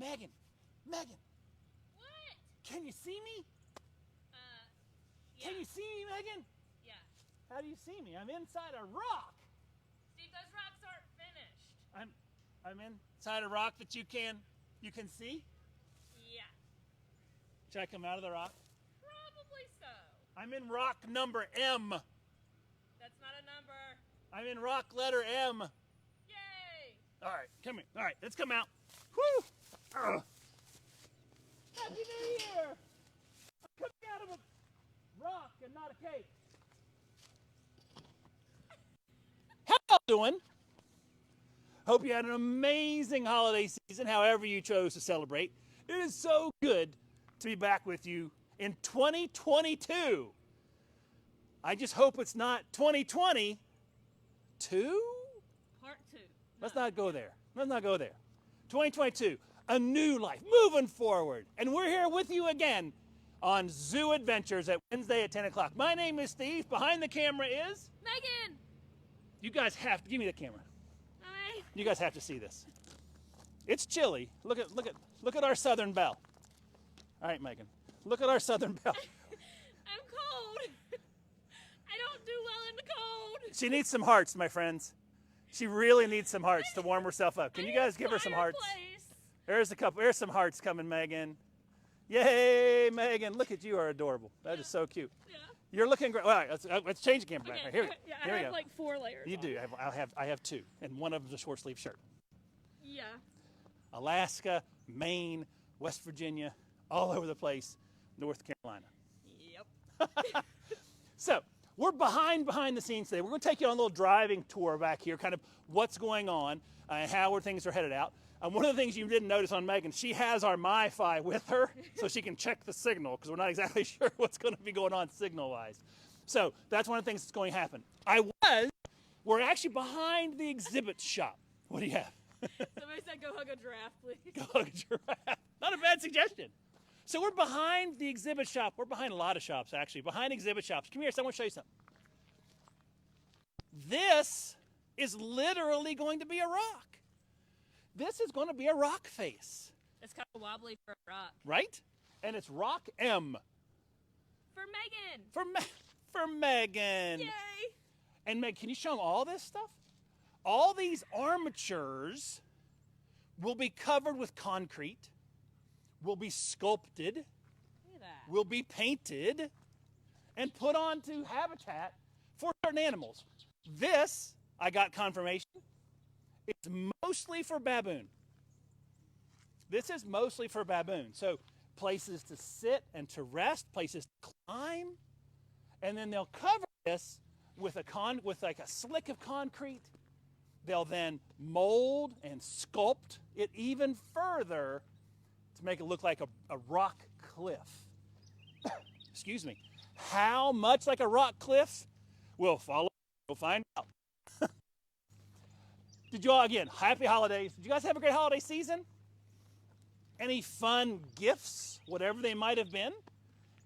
Megan, Megan. What? Can you see me? Yeah. Can you see me, Megan? Yeah. How do you see me? I'm inside a rock. Steve, those rocks aren't finished. I'm inside a rock that you can see? Yeah. Should I come out of the rock? Probably so. I'm in rock number M. That's not a number. I'm in rock letter M. Yay! All right, come here. All right, let's come out. Woo! Happy New Year! I'm coming out of a rock and not a cake. How y'all doing? Hope you had an amazing holiday season, however you chose to celebrate. It is so good to be back with you in 2022. I just hope it's not 2022. Part 2. Let's not go there. Let's not go there. 2022, a new life, moving forward. And we're here with you again on Zoo Adventures at Wednesday at 10 o'clock. My name is Steve. Behind the camera is... Megan! You guys have to... Give me the camera. Hi. You guys have to see this. It's chilly. Look at our Southern Belle. All right, Megan. Look at our Southern Belle. I'm cold. I don't do well in the cold. She needs some hearts, my friends. She really needs some hearts to warm herself up. Can you guys give her some hearts? There's a couple. There's some hearts coming, Megan. Yay, Megan. Look at you, are adorable. That is so cute. Yeah. You're looking great. All right, let's change the camera back. Okay. Right, here we go. Yeah, Here I we have go. like 4 layers. You do. I have 2, and one of them's a short sleeve shirt. Yeah. Alaska, Maine, West Virginia, all over the place, North Carolina. Yep. So we're behind the scenes today. We're going to take you on a little driving tour back here, kind of what's going on and how things are headed out. One of the things you didn't notice on Megan, she has our MiFi with her so she can check the signal because we're not exactly sure what's going to be going on signal-wise. So that's one of the things that's going to happen. We're actually behind the exhibit shop. What do you have? Somebody said go hug a giraffe, please. Go hug a giraffe. Not a bad suggestion. So we're behind the exhibit shop. We're behind a lot of shops, actually. Behind exhibit shops. Come here, someone show you something. This is literally going to be a rock. This is going to be a rock face. It's kind of wobbly for a rock. Right? And it's rock M. For Megan. For Megan. Yay. And Meg, can you show them all this stuff? All these armatures will be covered with concrete, will be sculpted, Look at that. will be painted, and put onto habitat for certain animals. This, I got confirmation, it's mostly for baboon. This is mostly for baboon. So places to sit and to rest, places to climb, and then they'll cover this with like a slick of concrete. They'll then mold and sculpt it even further to make it look like a rock cliff. Excuse me. How much like a rock cliff? We'll find out. Did you all, again, happy holidays. Did you guys have a great holiday season? Any fun gifts, whatever they might have been?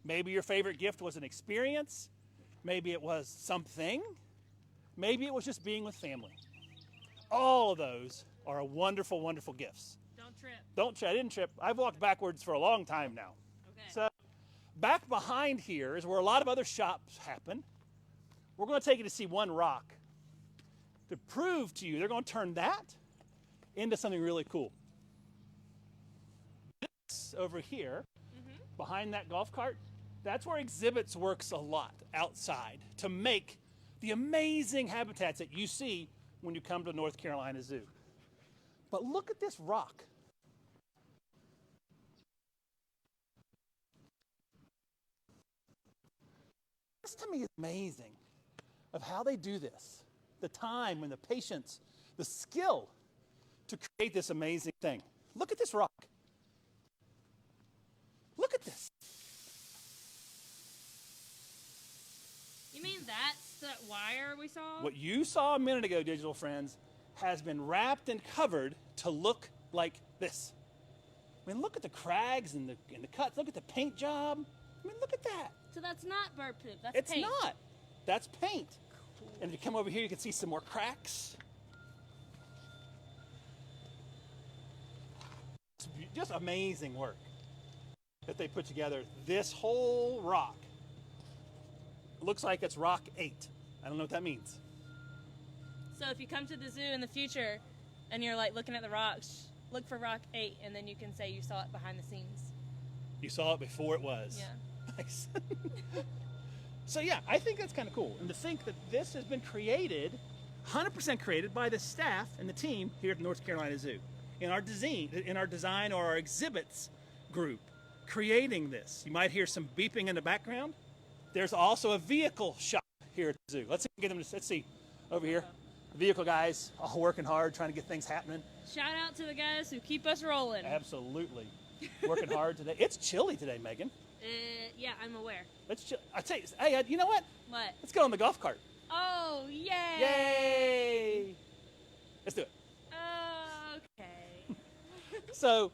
Maybe your favorite gift was an experience. Maybe it was something. Maybe it was just being with family. All of those are wonderful, wonderful gifts. Don't trip. Don't trip. I didn't trip. I've walked backwards for a long time now. Okay. So back behind here is where a lot of other shops happen. We're going to take you to see one rock. To prove to you, they're going to turn that into something really cool. This over here, behind that golf cart, that's where exhibits works a lot outside to make the amazing habitats that you see when you come to North Carolina Zoo. But look at this rock. This to me is amazing of how they do this. The time and the patience, the skill to create this amazing thing. Look at this rock. Look at this. You mean that's the wire we saw? What you saw a minute ago, digital friends, has been wrapped and covered to look like this. I mean, look at the crags and the cuts. Look at the paint job. I mean, look at that. So that's not bird poop. That's It's paint. not. That's paint. Cool. And if you come over here, you can see some more cracks. just amazing work that they put together. This whole rock looks like it's rock 8. I don't know what that means. So if you come to the zoo in the future and you're like looking at the rocks, look for rock 8, and then you can say you saw it behind the scenes. You saw it before it was. Yeah. Nice. So yeah, I think that's kind of cool. And to think that this has been created, 100% created by the staff and the team here at the North Carolina Zoo. In our design or our exhibits group, creating this. You might hear some beeping in the background. There's also a vehicle shop here at the zoo. Let's see over here. Vehicle guys all working hard, trying to get things happening. Shout out to the guys who keep us rolling. Absolutely. Working hard today. It's chilly today, Megan. Yeah, I'm aware. I tell you, hey, you know what? What? Let's go on the golf cart. Oh, yay! Yay! Let's do it. Okay. So,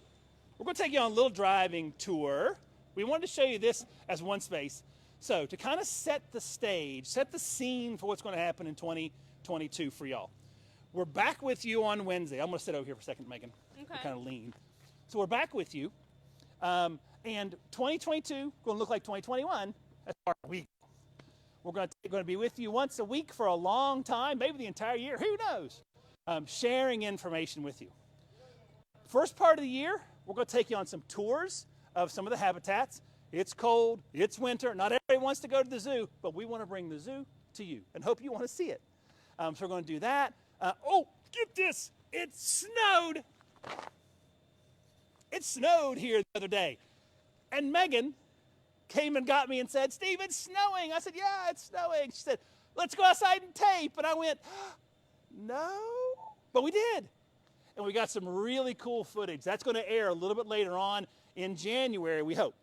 we're going to take you on a little driving tour. We wanted to show you this as one space. So, to kind of set the stage, set the scene for what's going to happen in 2022 for y'all. We're back with you on Wednesday. I'm going to sit over here for a second, Megan. Okay. Kind of lean. So, we're back with you. And 2022 going to look like 2021 as far as we go. We're going to be with you once a week for a long time, maybe the entire year. Who knows? Sharing information with you. First part of the year, we're going to take you on some tours of some of the habitats. It's cold. It's winter. Not everybody wants to go to the zoo, but we want to bring the zoo to you and hope you want to see it. So we're going to do that. Oh, get this. It snowed. It snowed here the other day. And Megan came and got me and said, Steve, it's snowing. I said, yeah, it's snowing. She said, let's go outside and tape. And I went, no. But we did. And we got some really cool footage. That's going to air a little bit later on in January, we hope.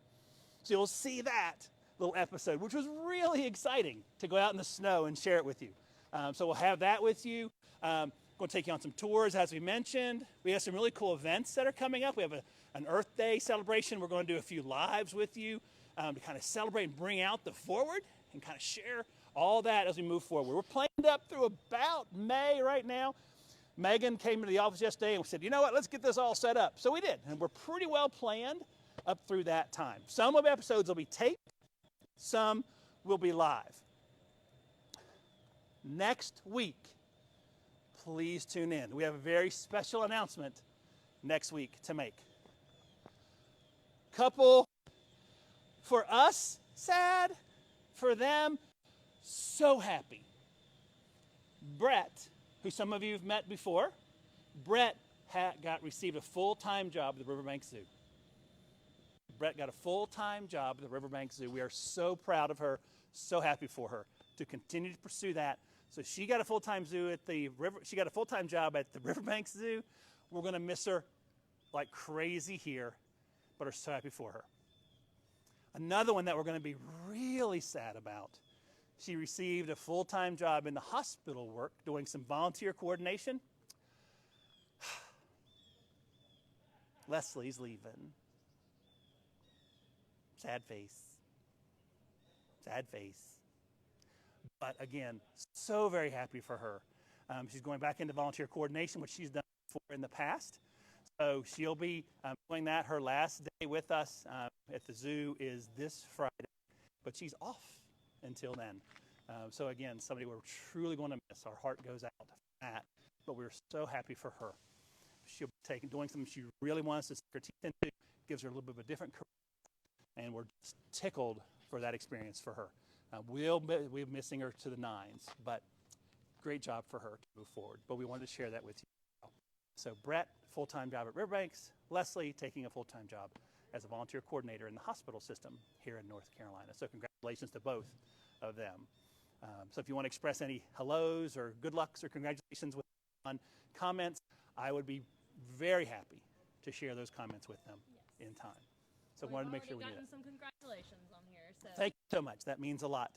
So you'll see that little episode, which was really exciting to go out in the snow and share it with you. So we'll have that with you. Going to take you on some tours, as we mentioned. We have some really cool events that are coming up. We have an Earth Day celebration. We're going to do a few lives with you to kind of celebrate and bring out the forward and kind of share all that as we move forward. We're planned up through about May right now. Megan came to the office yesterday and said, you know what, let's get this all set up. So we did, and we're pretty well planned up through that time. Some of the episodes will be taped, some will be live. Next week, please tune in. We have a very special announcement next week to make. Couple, for us, sad. For them, so happy. Brett, who some of you have met before, Brett received a full-time job at the Riverbank Zoo. Brett got a full-time job at the Riverbank Zoo. We are so proud of her, so happy for her to continue to pursue that. So she got a full-time job at the Riverbank Zoo. We're going to miss her like crazy here, but are so happy for her. Another one that we're going to be really sad about. She received a full-time job in the hospital work doing some volunteer coordination. Leslie's leaving. Sad face. Sad face. But again, so very happy for her. She's going back into volunteer coordination, which she's done before in the past. So she'll be doing that. Her last day with us at the zoo is this Friday, but she's off until then. So again, somebody we're truly going to miss. Our heart goes out for that, but we're so happy for her. She'll be doing something she really wants to sink her teeth into, gives her a little bit of a different career, and we're just tickled for that experience for her. We'll be missing her to the nines, but great job for her to move forward. But we wanted to share that with you. So Brett, full-time job at Riverbanks. Leslie taking a full-time job as a volunteer coordinator in the hospital system here in North Carolina. So congratulations to both of them. So if you want to express any hellos or good lucks or congratulations with on comments, I would be very happy to share those comments with them in time. So I wanted to make sure we did that. Some congratulations on here. So. Thank you so much. That means a lot.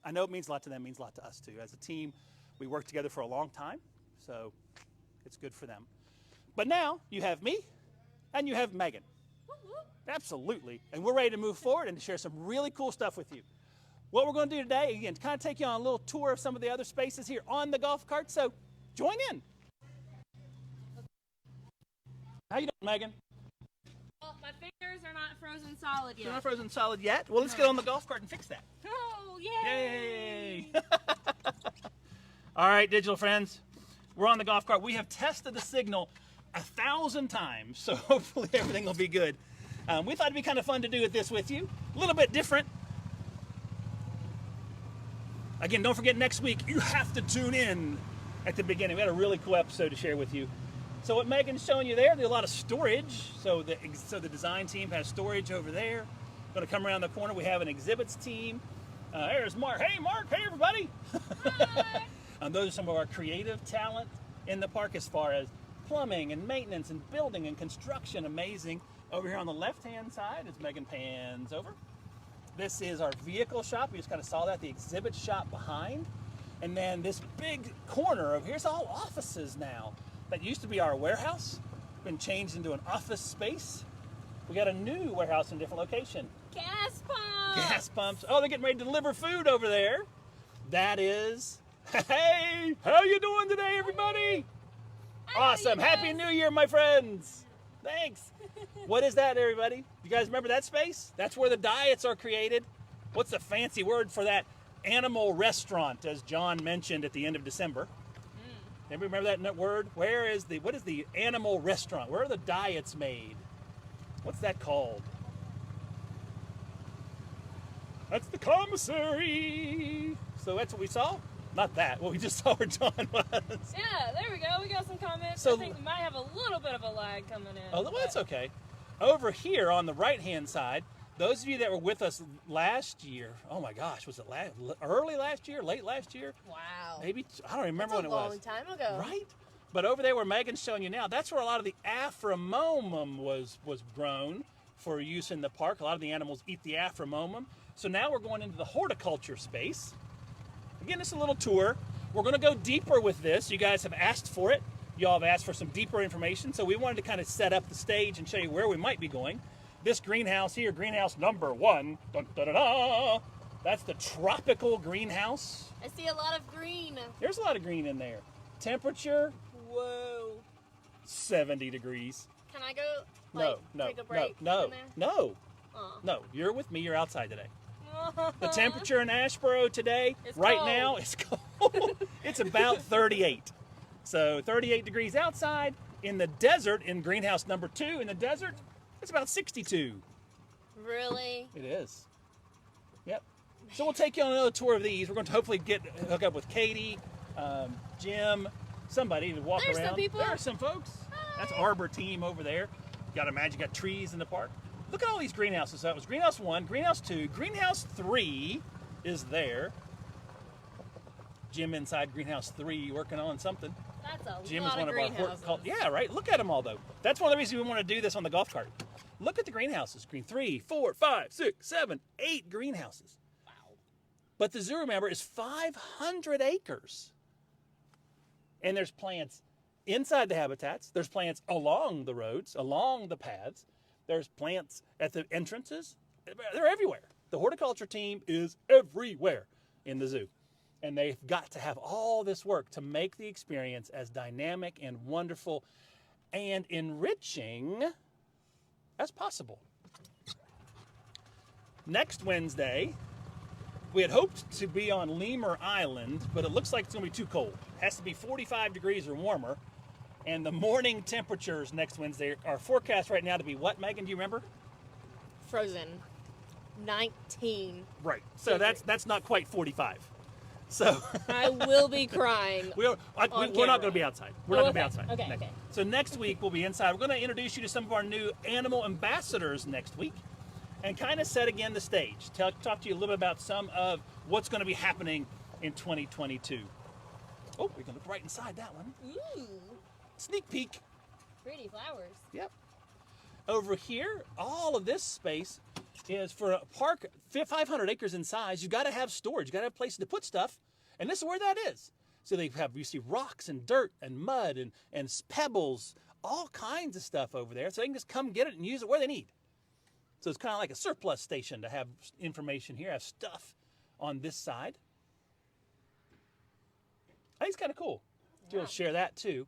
I know it means a lot to them. It means a lot to us too. As a team, we worked together for a long time, so it's good for them. But now you have me and you have Megan. Absolutely. And we're ready to move forward and to share some really cool stuff with you. What we're going to do today, again, to kind of take you on a little tour of some of the other spaces here on the golf cart. So join in. How you doing, Megan? they're not frozen solid yet. They're not frozen solid yet? Well, let's get on the golf cart and fix that. Oh, yay! Yay! All right, digital friends, we're on the golf cart. We have tested the signal 1,000 times, so hopefully everything will be good. We thought it'd be kind of fun to do it this with you. A little bit different. Again, don't forget next week, you have to tune in at the beginning. We had a really cool episode to share with you. So what Megan's showing you there's a lot of storage. So the design team has storage over there. Going to come around the corner. We have an exhibits team. There's Mark. Hey, Mark. Hey, everybody. Hi. Those are some of our creative talent in the park as far as plumbing and maintenance and building and construction. Amazing. Over here on the left-hand side, as Megan pans over, this is our vehicle shop. We just kind of saw that, the exhibit shop behind. And then this big corner of here's all offices now. That used to be our warehouse, been changed into an office space. We got a new warehouse in a different location. Gas pumps. Gas pumps. Oh, they're getting ready to deliver food over there. That is, hey, how you doing today, everybody? Awesome. Happy New Year, my friends. Thanks. What is that, everybody? You guys remember that space? That's where the diets are created. What's the fancy word for that? Animal restaurant, as John mentioned at the end of December. Anybody remember that word? What is the animal restaurant? Where are the diets made? What's that called? That's the commissary. So that's what we saw? Not that. What we just saw where John was. Yeah, there we go. We got some comments. So, I think we might have a little bit of a lag coming in. Oh, well, that's okay. Over here on the right-hand side, those of you that were with us last year, oh my gosh, was it early last year, late last year? Wow. Maybe, I don't remember when it was. That's a long time ago. Right? But over there where Megan's showing you now, that's where a lot of the Aframomum was grown for use in the park. A lot of the animals eat the Aframomum. So now we're going into the horticulture space. Again, it's a little tour. We're going to go deeper with this. You guys have asked for it. Y'all have asked for some deeper information. So we wanted to kind of set up the stage and show you where we might be going. This greenhouse here, greenhouse number 1, dun, dun, dun, dun, that's the tropical greenhouse. I see a lot of green. There's a lot of green in there. Temperature, Whoa. 70 degrees. Can I go, take a break in there? No. Oh. No, you're with me. You're outside today. The temperature in Asheboro today, It's right cold. now, is cold. It's about 38. So 38 degrees outside. In the desert, in greenhouse number 2, in the desert, it's about 62. Really? It is. Yep. So we'll take you on another tour of these. We're going to hopefully hook up with Katie, Jim, somebody to walk There's around. some people. There are some folks. That's Arbor team over there. Got to imagine got trees in the park. Look at all these greenhouses. So that was greenhouse 1, greenhouse 2, greenhouse 3 is there. Jim inside greenhouse 3 working on something. That's a Jim lot is one of of our greenhouses. yeah, right. Look at them all though. That's one of the reasons we want to do this on the golf cart. Look at the greenhouses. Green 3, 4, 5, 6, 7, 8 greenhouses. Wow. But the zoo, remember, is 500 acres. And there's plants inside the habitats. There's plants along the roads, along the paths. There's plants at the entrances. They're everywhere. The horticulture team is everywhere in the zoo. And they've got to have all this work to make the experience as dynamic and wonderful and enriching as possible. Next Wednesday, we had hoped to be on Lemur Island, but it looks like it's going to be too cold. It has to be 45 degrees or warmer. And the morning temperatures next Wednesday are forecast right now to be what, Megan? Do you remember? Frozen. 19. Right. So that's not quite 45. So I will be crying. we're not going to be outside. We're not going to be outside. Okay, next. okay. So next week we'll be inside. We're going to introduce you to some of our new animal ambassadors next week and kind of set again the stage. Talk to you a little bit about some of what's going to be happening in 2022. Oh, we can look right inside that one. Ooh. Sneak peek. Pretty flowers. Yep. Over here, all of this space is for a park 500 acres in size. You've got to have storage. You've got to have places to put stuff. And this is where that is. So you see rocks and dirt and mud and pebbles, all kinds of stuff over there. So they can just come get it and use it where they need. So it's kind of like a surplus station to have information here, have stuff on this side. I think it's kind of cool to be able to share that too.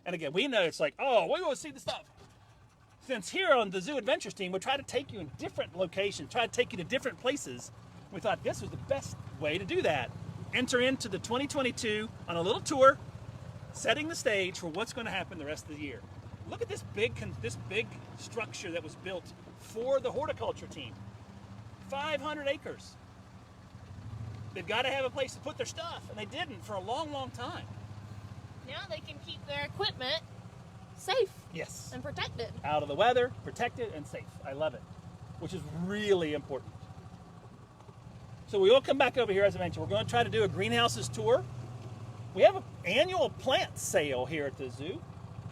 And again, we know it's like, oh, we want to see the stuff. since here on the Zoo Adventures team, we try to take you in different locations, try to take you to different places. We thought this was the best way to do that. Enter into the 2022 on a little tour, setting the stage for what's going to happen the rest of the year. Look at this big structure that was built for the horticulture team. 500 acres. They've got to have a place to put their stuff, and they didn't for a long, long time. Now they can keep their equipment safe. Yes. And protected. Out of the weather, protected, and safe. I love it, which is really important. So we will come back over here, as I mentioned. We're going to try to do a greenhouses tour. We have an annual plant sale here at the zoo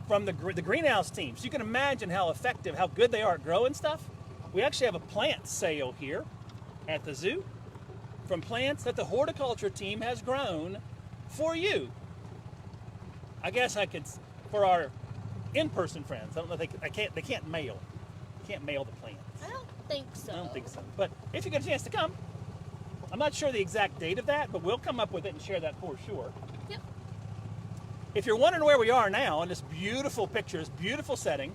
from the greenhouse team. So you can imagine how effective, how good they are at growing stuff. We actually have a plant sale here at the zoo from plants that the horticulture team has grown for you. I guess I could, for our in-person friends, I don't know if they can't mail. Can't mail the plants. I don't think so. I don't think so. But if you get a chance to come, I'm not sure the exact date of that, but we'll come up with it and share that for sure. Yep. If you're wondering where we are now in this beautiful pictures, beautiful setting,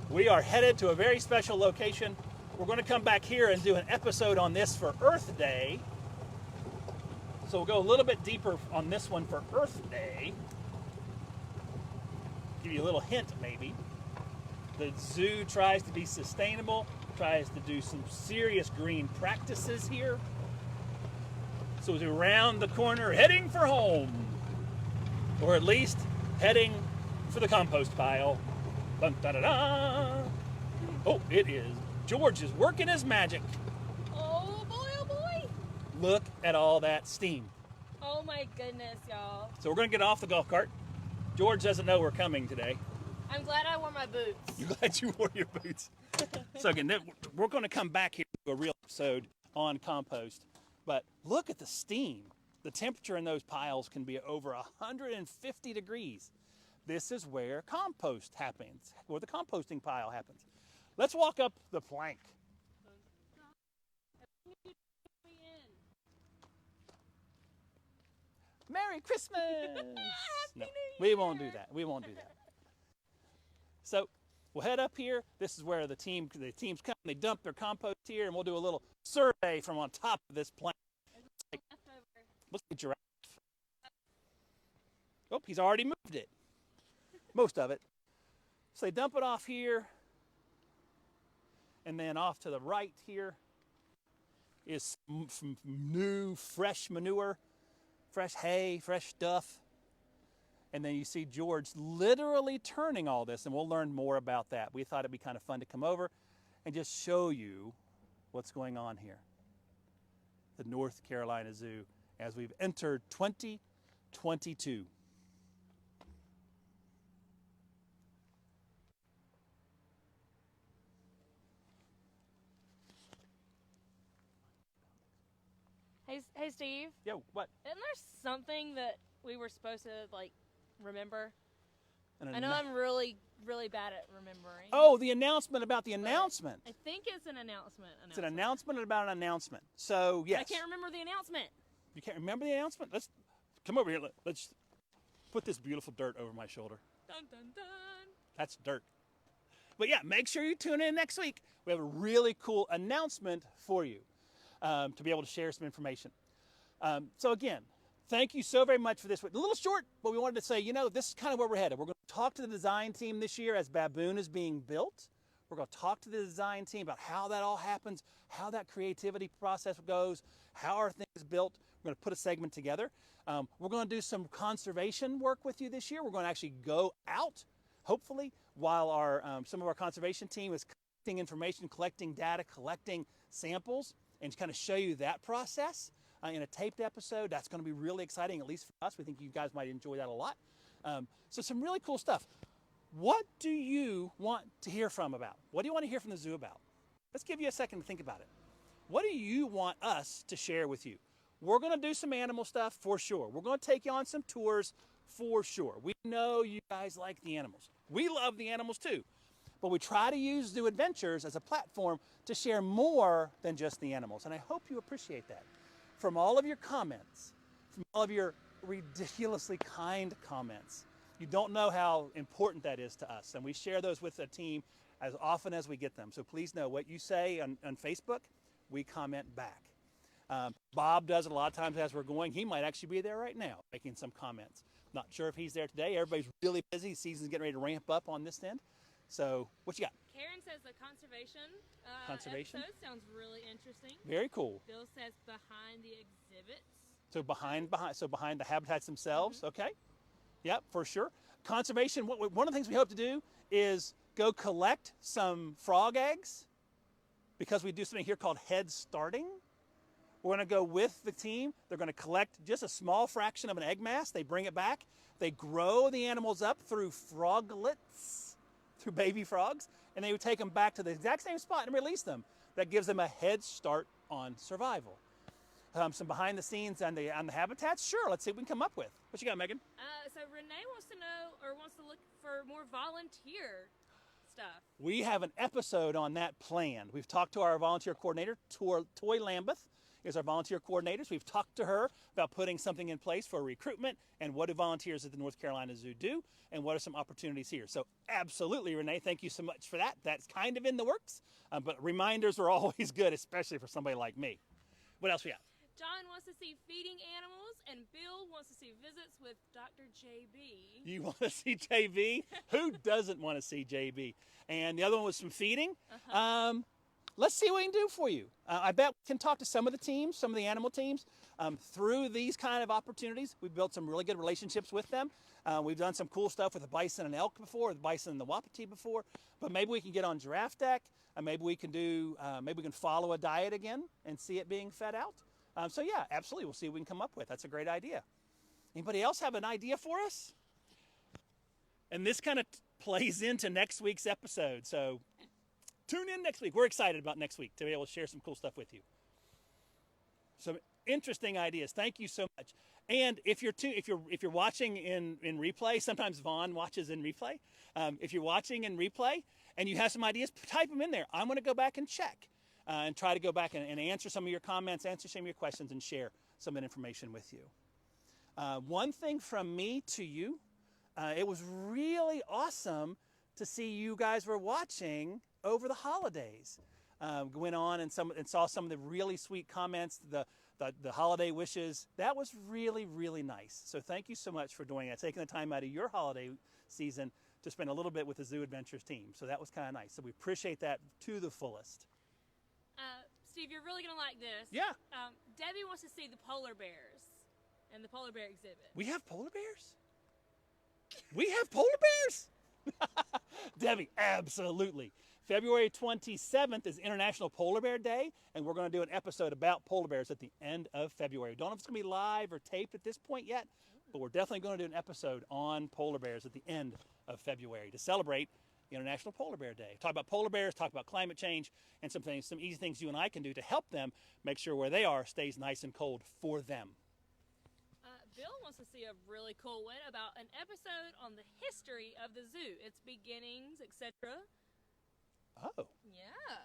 we are headed to a very special location. We're going to come back here and do an episode on this for Earth Day. So we'll go a little bit deeper on this one for Earth Day. Give you a little hint maybe. The zoo tries to be sustainable, tries to do some serious green practices here. So as we round the corner, heading for home, or at least heading for the compost pile. Dun, da, da, da. Oh, it is. George is working his magic. Oh boy, oh boy. Look at all that steam. Oh my goodness, y'all. So we're going to get off the golf cart. George doesn't know we're coming today. I'm glad I wore my boots. You're glad you wore your boots. So again, we're going to come back here to a real episode on compost. But look at the steam. The temperature in those piles can be over 150 degrees. This is where compost happens, where the composting pile happens. Let's walk up the plank. Merry Christmas! No, we won't do that. We won't do that. So we'll head up here. This is where the teams come. They dump their compost here, and we'll do a little survey from on top of this plank. Looks like a giraffe. Oh, he's already moved it. Most of it. So they dump it off here. And then off to the right here is some new, fresh manure, fresh hay, fresh stuff. And then you see George literally turning all this, and we'll learn more about that. We thought it'd be kind of fun to come over and just show you what's going on here. The North Carolina Zoo as we've entered 2022. Hey Steve. Yo, what? Isn't there something that we were supposed to remember? I know I'm really bad at remembering. Oh, the announcement about the announcement. I think it's an announcement. It's an announcement about an announcement. So yes. I can't remember the announcement. You can't remember the announcement? Let's come over here. Let's put this beautiful dirt over my shoulder. Dun dun dun. That's dirt. But yeah, make sure you tune in next week. We have a really cool announcement for you to be able to share some information. So again, thank you so very much for this. A little short, but we wanted to say, this is kind of where we're headed. We're going to talk to the design team this year as Baboon is being built. We're going to talk to the design team about how that all happens, how that creativity process goes, how are things built. We're going to put a segment together. We're going to do some conservation work with you this year. We're going to actually go out, hopefully, while some of our conservation team is collecting information, collecting data, collecting samples, and kind of show you that process in a taped episode. That's going to be really exciting, at least for us. We think you guys might enjoy that a lot. So some really cool stuff. What do you want to hear about? What do you want to hear from the zoo about? Let's give you a second to think about it. What do you want us to share with you? We're going to do some animal stuff for sure. We're going to take you on some tours for sure. We know you guys like the animals. We love the animals too. But we try to use Zoo Adventures as a platform to share more than just the animals. And I hope you appreciate that. From all of your comments, from all of your ridiculously kind comments, You don't know how important that is to us. And we share those with the team as often as we get them. So please know what you say on Facebook, we comment back. Bob does it a lot of times as we're going. He might actually be there right now making some comments. Not sure if he's there today. Everybody's really busy. The season's getting ready to ramp up on this end. So what you got? Karen says the conservation episode sounds really interesting. Very cool. Bill says behind the exhibits. So behind the habitats themselves. Okay. Yep, for sure. Conservation. One of the things we hope to do is go collect some frog eggs, because we do something here called head starting. We're going to go with the team. They're going to collect just a small fraction of an egg mass. They bring it back. They grow the animals up through froglets, through baby frogs, and they would take them back to the exact same spot and release them. That gives them a head start on survival. Some behind the scenes on the habitats. Sure, let's see what we can come up with. What you got, Megan? So Renee wants to know, or wants to look for more volunteer stuff. We have an episode on that planned. We've talked to our volunteer coordinator, Toy Lambeth, is our volunteer coordinators. We've talked to her about putting something in place for recruitment and what do volunteers at the North Carolina Zoo do and what are some opportunities here. So absolutely, Renee, thank you so much for that. That's kind of in the works, but reminders are always good, especially for somebody like me. What else we got? John wants to see feeding animals, and Bill wants to see visits with Dr. JB. You want to see JB? Who doesn't want to see JB? And the other one was some feeding. Let's see what we can do for you. I bet we can talk to some of the teams, some of the animal teams, through these kind of opportunities. We've built some really good relationships with them. We've done some cool stuff with the bison and elk before, the bison and the wapiti before, but maybe we can get on giraffe deck, and maybe we can follow a diet again and see it being fed out. So yeah, absolutely, we'll see what we can come up with. That's a great idea. Anybody else have an idea for us? And this kind of plays into next week's episode, so tune in next week. We're excited about next week to be able to share some cool stuff with you. Some interesting ideas. Thank you so much. And if you're watching in replay, sometimes Vaughn watches in replay. If you're watching in replay and you have some ideas, type them in there. I'm going to go back and check and try to go back and answer some of your comments, answer some of your questions, and share some of that information with you. One thing from me to you, it was really awesome to see you guys were watching over the holidays. Went on and saw some of the really sweet comments, the holiday wishes. That was really, really nice. So thank you so much for doing that, taking the time out of your holiday season to spend a little bit with the Zoo EDventures team. So that was kind of nice. So we appreciate that to the fullest. Steve, you're really going to like this. Yeah. Debbie wants to see the polar bears and the polar bear exhibit. We have polar bears? We have polar bears? Debbie, absolutely. February 27th is International Polar Bear Day, and we're going to do an episode about polar bears at the end of February. Don't know if it's going to be live or taped at this point yet, but we're definitely going to do an episode on polar bears at the end of February to celebrate International Polar Bear Day. Talk about polar bears, talk about climate change, and some easy things you and I can do to help them make sure where they are stays nice and cold for them. Bill wants to see a really cool one about an episode on the history of the zoo, its beginnings, etc. Oh. Yeah.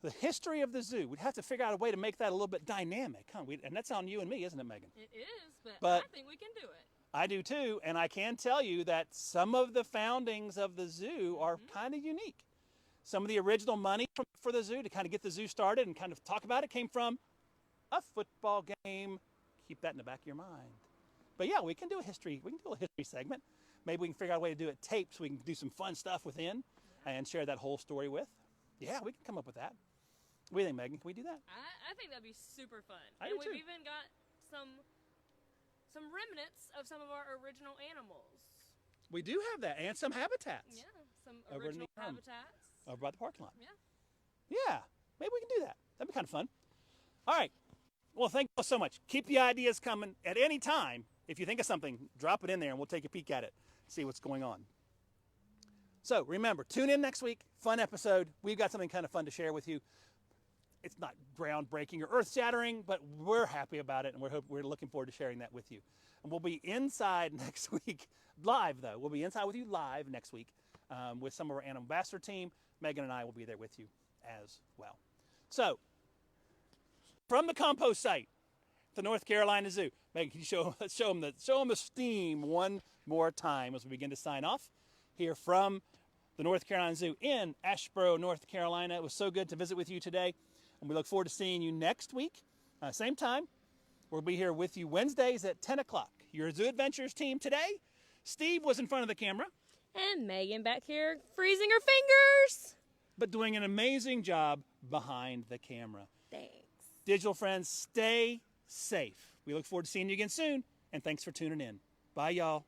The history of the zoo. We'd have to figure out a way to make that a little bit dynamic, huh? And that's on you and me, isn't it, Megan? It is, but I think we can do it. I do too, and I can tell you that some of the foundings of the zoo are kind of unique. Some of the original money for the zoo to kind of get the zoo started and kind of talk about it came from a football game. Keep that in the back of your mind. But yeah, we can do a history. We can do a history segment. Maybe we can figure out a way to do it taped so we can do some fun stuff within and share that whole story with. Yeah, we can come up with that. What do you think, Megan? Can we do that? I think that'd be super fun. I do too. We've even got some remnants of some of our original animals. We do have that, and some habitats. Yeah, some original habitats. Over by the parking lot. Yeah. Yeah, maybe we can do that. That'd be kind of fun. All right. Well, thank you so much. Keep the ideas coming at any time. If you think of something, drop it in there and we'll take a peek at it, see what's going on. So remember, tune in next week. Fun episode. We've got something kind of fun to share with you. It's not groundbreaking or earth-shattering, but we're happy about it, and we're looking forward to sharing that with you. And we'll be inside next week, live though. We'll be inside with you live next week with some of our animal ambassador team. Megan and I will be there with you as well. So, from the Compost site, the North Carolina Zoo, Megan, can you let's show them the steam one more time as we begin to sign off here from the North Carolina Zoo in Asheboro, North Carolina. It was so good to visit with you today, and we look forward to seeing you next week. Same time. We'll be here with you Wednesdays at 10 o'clock. Your Zoo Adventures team today, Steve was in front of the camera. And Megan back here freezing her fingers. But doing an amazing job behind the camera. Thanks. Digital friends, stay safe. We look forward to seeing you again soon, and thanks for tuning in. Bye, y'all.